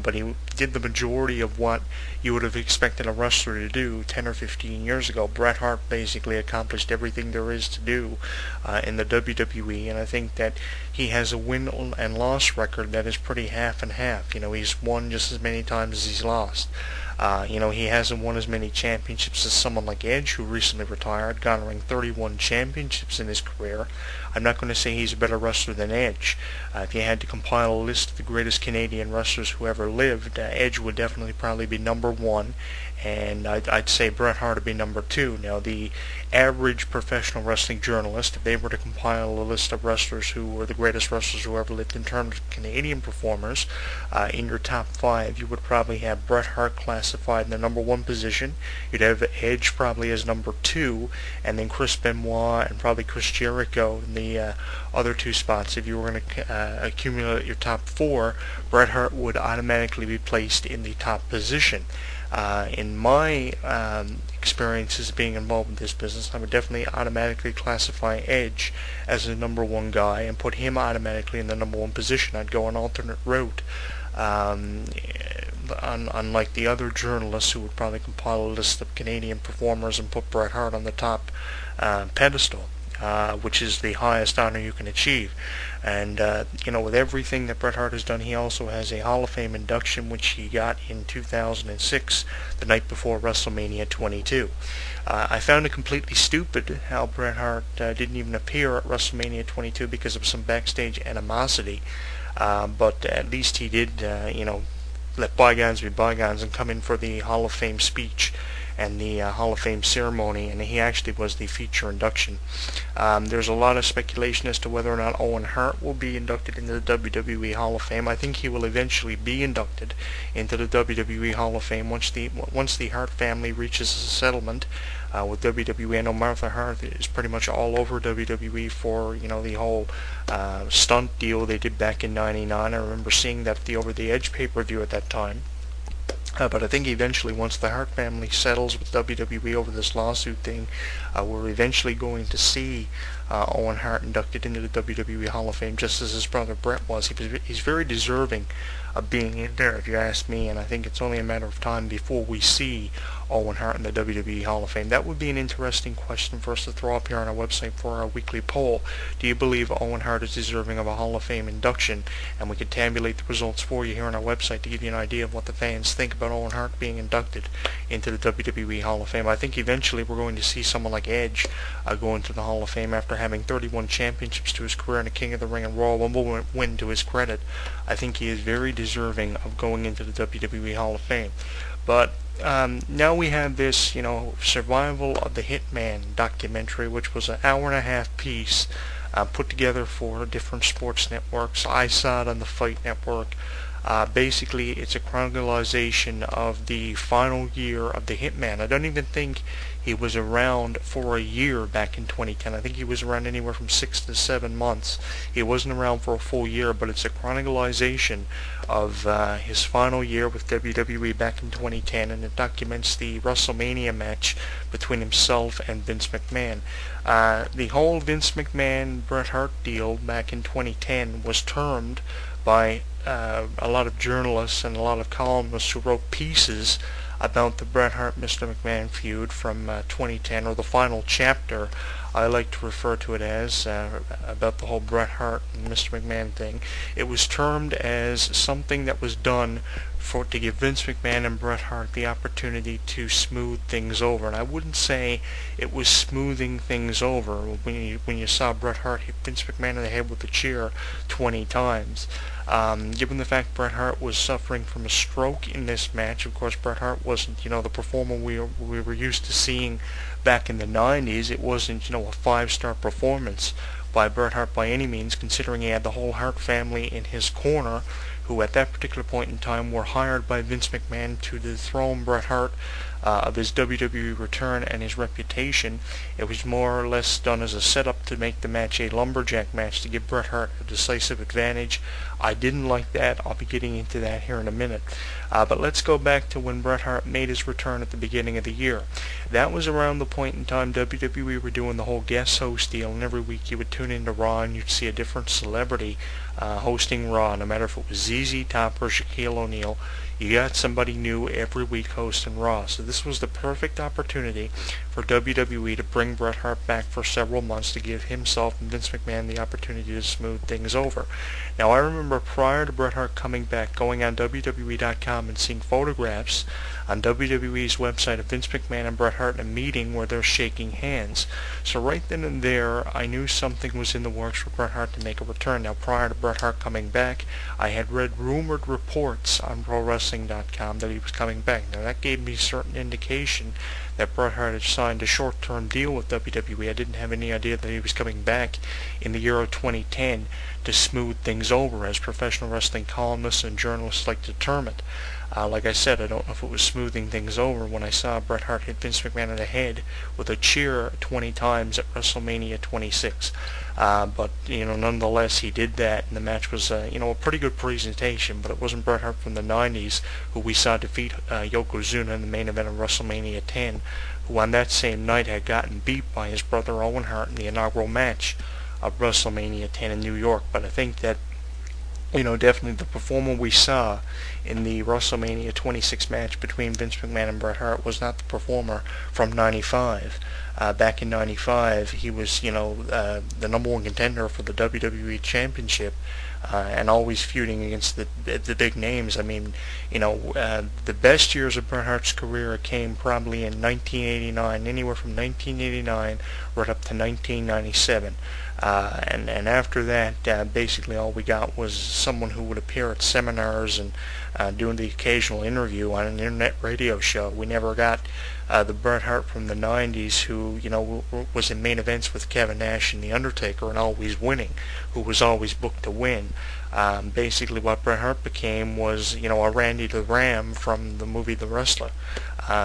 but he did the majority of what you would have expected a wrestler to do 10 or 15 years ago. Bret Hart basically accomplished everything there is to do in the WWE, and I think that he has a win and loss record that is pretty half and half. He's won just as many times as he's lost. He hasn't won as many championships as someone like Edge, who recently retired, garnering 31 championships in his career. I'm not going to say he's a better wrestler than Edge. If you had to compile a list of the greatest Canadian wrestlers who ever lived, Edge would definitely probably be number one, and I'd say Bret Hart would be number two. Now, the average professional wrestling journalist, if they were to compile a list of wrestlers who were the greatest wrestlers who ever lived in terms of Canadian performers, in your top five, you would probably have Bret Hart classified in the number one position. You'd have Edge probably as number two, and then Chris Benoit and probably Chris Jericho in the other two spots. If you were going to accumulate your top four, Bret Hart would automatically be placed in the top position. In my experiences being involved in this business, I would definitely automatically classify Edge as the number one guy and put him automatically in the number one position. I'd go an alternate route, unlike the other journalists who would probably compile a list of Canadian performers and put Bret Hart on the top pedestal. Which is the highest honor you can achieve. And, with everything that Bret Hart has done, he also has a Hall of Fame induction, which he got in 2006, the night before WrestleMania 22. I found it completely stupid how Bret Hart didn't even appear at WrestleMania 22 because of some backstage animosity. But at least he did, let bygones be bygones and come in for the Hall of Fame speech and the Hall of Fame ceremony, and he actually was the feature induction. There's a lot of speculation as to whether or not Owen Hart will be inducted into the WWE Hall of Fame. I think he will eventually be inducted into the WWE Hall of Fame once the Hart family reaches a settlement with WWE. I know Martha Hart is pretty much all over WWE for the whole stunt deal they did back in '99. I remember seeing that at the Over the Edge pay-per-view at that time. But I think eventually, once the Hart family settles with WWE over this lawsuit thing, we're eventually going to see Owen Hart inducted into the WWE Hall of Fame, just as his brother Bret was. He's very deserving of being in there, if you ask me, and I think it's only a matter of time before we see Owen Hart in the WWE Hall of Fame. That would be an interesting question for us to throw up here on our website for our weekly poll. Do you believe Owen Hart is deserving of a Hall of Fame induction? And we could tabulate the results for you here on our website to give you an idea of what the fans think about Owen Hart being inducted into the WWE Hall of Fame. I think eventually we're going to see someone like Edge go into the Hall of Fame after having 31 championships to his career and a King of the Ring and Royal Rumble win to his credit. I think he is very deserving of going into the WWE Hall of Fame. But now we have this, Survival of the Hitman documentary, which was an hour-and-a-half piece put together for different sports networks. I saw it on the Fight Network. Basically, it's a chronicalization of the final year of the Hitman. I don't even think he was around for a year back in 2010. I think he was around anywhere from 6 to 7 months. He wasn't around for a full year, but it's a chronicalization of his final year with WWE back in 2010, and it documents the WrestleMania match between himself and Vince McMahon. The whole Vince McMahon-Bret Hart deal back in 2010 was termed by a lot of journalists and a lot of columnists who wrote pieces about the Bret Hart-Mr. McMahon feud from 2010, or the final chapter, I like to refer to it as, about the whole Bret Hart and Mr. McMahon thing. It was termed as something that was done to give Vince McMahon and Bret Hart the opportunity to smooth things over. And I wouldn't say it was smoothing things over when you saw Bret Hart hit Vince McMahon in the head with a chair 20 times. Given the fact Bret Hart was suffering from a stroke in this match, of course Bret Hart wasn't, the performer we were used to seeing back in the 90s. It wasn't, a 5-star performance by Bret Hart by any means, considering he had the whole Hart family in his corner, who at that particular point in time were hired by Vince McMahon to dethrone Bret Hart of his WWE return and his reputation. It was more or less done as a setup to make the match a lumberjack match to give Bret Hart a decisive advantage. I didn't like that. I'll be getting into that here in a minute. But let's go back to when Bret Hart made his return at the beginning of the year. That was around the point in time WWE were doing the whole guest host deal, and every week you would tune into Raw and you'd see a different celebrity hosting Raw, no matter if it was ZZ Top or Shaquille O'Neal. You got somebody new every week hosting Raw. So this was the perfect opportunity for WWE to bring Bret Hart back for several months to give himself and Vince McMahon the opportunity to smooth things over. Now, I remember prior to Bret Hart coming back, going on WWE.com and seeing photographs on WWE's website of Vince McMahon and Bret Hart in a meeting where they're shaking hands. So right then and there, I knew something was in the works for Bret Hart to make a return. Now, prior to Bret Hart coming back, I had read rumored reports on ProWrestling.com that he was coming back. Now, that gave me certain indication that Bret Hart had signed a short-term deal with WWE. I didn't have any idea that he was coming back in the year of 2010 to smooth things over, as professional wrestling columnists and journalists like to term it. Like I said, I don't know if it was smoothing things over when I saw Bret Hart hit Vince McMahon in the head with a chair 20 times at WrestleMania 26. But, nonetheless, he did that, and the match was, a pretty good presentation, but it wasn't Bret Hart from the 90s who we saw defeat Yokozuna in the main event of WrestleMania 10, who on that same night had gotten beat by his brother Owen Hart in the inaugural match of WrestleMania 10 in New York. But I think that definitely the performer we saw in the WrestleMania 26 match between Vince McMahon and Bret Hart was not the performer from 95. Back in 95, he was, the number one contender for the WWE Championship, and always feuding against the big names. I mean, the best years of Bret Hart's career came probably in 1989, anywhere from 1989 right up to 1997. And after that, basically all we got was someone who would appear at seminars and doing the occasional interview on an internet radio show. We never got the Bret Hart from the 90s who, was in main events with Kevin Nash and The Undertaker and always winning, who was always booked to win. Basically what Bret Hart became was, a Randy the Ram from the movie The Wrestler.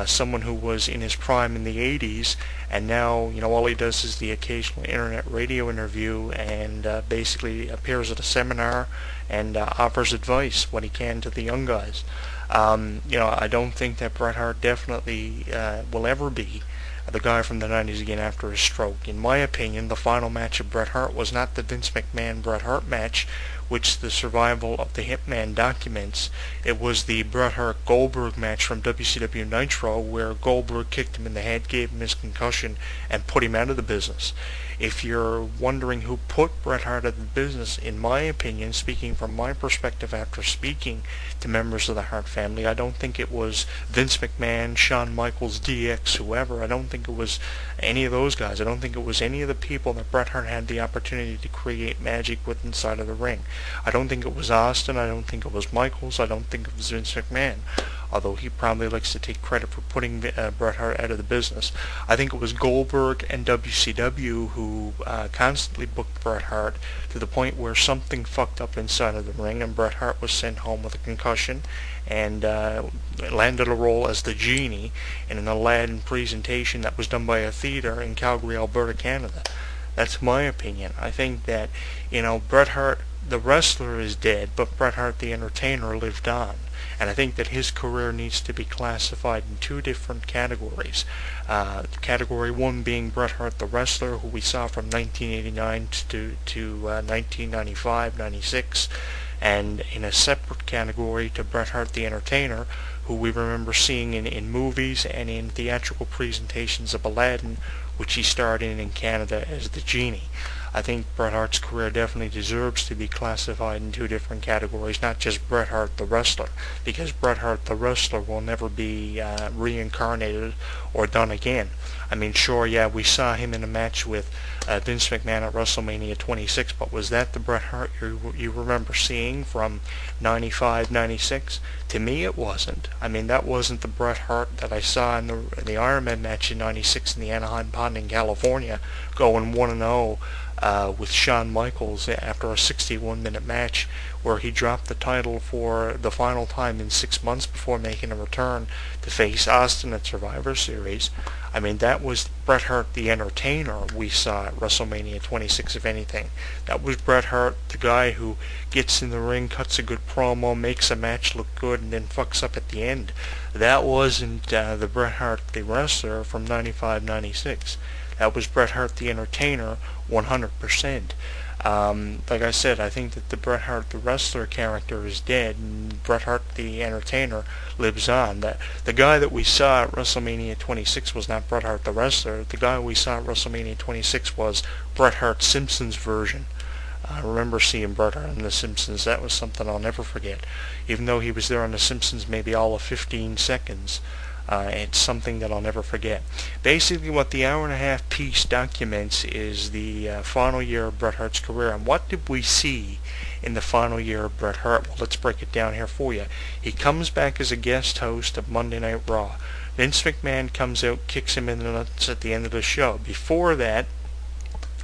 Someone who was in his prime in the 80s, and now, all he does is the occasional internet radio interview and basically appears at a seminar and offers advice when he can to the young guys. I don't think that Bret Hart definitely will ever be the guy from the 90s again after his stroke. In my opinion, the final match of Bret Hart was not the Vince McMahon-Bret Hart match, which the survival of the Hitman documents. It was the Bret Hart-Goldberg match from WCW Nitro, where Goldberg kicked him in the head, gave him his concussion, and put him out of the business. If you're wondering who put Bret Hart out of the business, in my opinion, speaking from my perspective after speaking to members of the Hart family, I don't think it was Vince McMahon, Shawn Michaels, DX, whoever. I don't think it was any of those guys. I don't think it was any of the people that Bret Hart had the opportunity to create magic with inside of the ring. I don't think it was Austin. I don't think it was Michaels. I don't think it was Vince McMahon, although he probably likes to take credit for putting Bret Hart out of the business. I think it was Goldberg and WCW who constantly booked Bret Hart to the point where something fucked up inside of the ring, and Bret Hart was sent home with a concussion and landed a role as the Genie in an Aladdin presentation that was done by a theater in Calgary, Alberta, Canada. That's my opinion. I think that, Bret Hart, the wrestler, is dead, but Bret Hart, the entertainer, lived on. And I think that his career needs to be classified in two different categories. Category one being Bret Hart, the wrestler, who we saw from 1989 to 1995, 96. And in a separate category to Bret Hart, the entertainer, who we remember seeing in movies and in theatrical presentations of Aladdin, which he starred in Canada as the Genie. I think Bret Hart's career definitely deserves to be classified in two different categories, not just Bret Hart the wrestler, because Bret Hart the wrestler will never be reincarnated or done again. I mean, sure, yeah, we saw him in a match with Vince McMahon at WrestleMania 26, but was that the Bret Hart you remember seeing from 95, 96? To me, it wasn't. I mean, that wasn't the Bret Hart that I saw in the Iron Man match in 96 in the Anaheim Pond in California, going 1-0 with Shawn Michaels after a 61-minute match where he dropped the title for the final time in 6 months before making a return to face Austin at Survivor Series. I mean, that was Bret Hart the Entertainer we saw at WrestleMania 26, if anything. That was Bret Hart, the guy who gets in the ring, cuts a good promo, makes a match look good, and then fucks up at the end. That wasn't the Bret Hart the Wrestler from 95-96. That was Bret Hart the Entertainer 100%. Like I said, I think that the Bret Hart the Wrestler character is dead, and Bret Hart the Entertainer lives on. The guy that we saw at WrestleMania 26 was not Bret Hart the Wrestler. The guy we saw at WrestleMania 26 was Bret Hart Simpson's version. I remember seeing Bret Hart on The Simpsons. That was something I'll never forget. Even though he was there on The Simpsons maybe all of 15 seconds, it's something that I'll never forget. Basically, what the hour-and-a-half piece documents is the final year of Bret Hart's career. And what did we see in the final year of Bret Hart? Well, let's break it down here for you. He comes back as a guest host of Monday Night Raw. Vince McMahon comes out, kicks him in the nuts at the end of the show. Before that,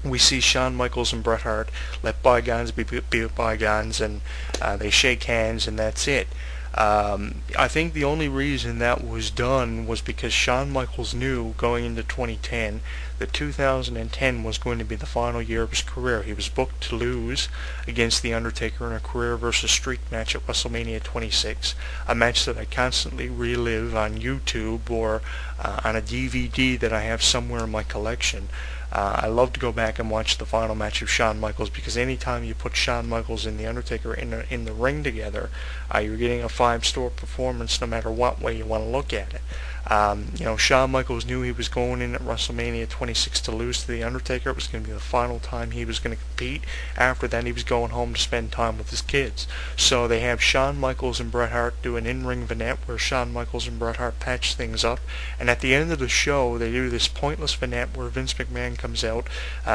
we see Shawn Michaels and Bret Hart let bygones be bygones, and they shake hands, and that's it. I think the only reason that was done was because Shawn Michaels knew going into 2010 that 2010 was going to be the final year of his career. He was booked to lose against The Undertaker in a career versus streak match at WrestleMania 26, a match that I constantly relive on YouTube or on a DVD that I have somewhere in my collection. I love to go back and watch the final match of Shawn Michaels, because anytime you put Shawn Michaels and The Undertaker in the ring together, you're getting a 5-star performance no matter what way you want to look at it. Shawn Michaels knew he was going in at WrestleMania 26 to lose to The Undertaker. It was going to be the final time he was going to compete. After that, he was going home to spend time with his kids. So they have Shawn Michaels and Bret Hart do an in-ring vignette where Shawn Michaels and Bret Hart patch things up. And at the end of the show, they do this pointless vignette where Vince McMahon comes out,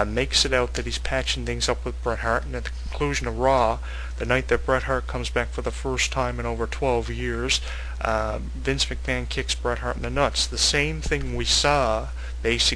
makes it out that he's patching things up with Bret Hart, and at the conclusion of Raw, the night that Bret Hart comes back for the first time in over 12 years, Vince McMahon kicks Bret Hart in the nuts. The same thing we saw basically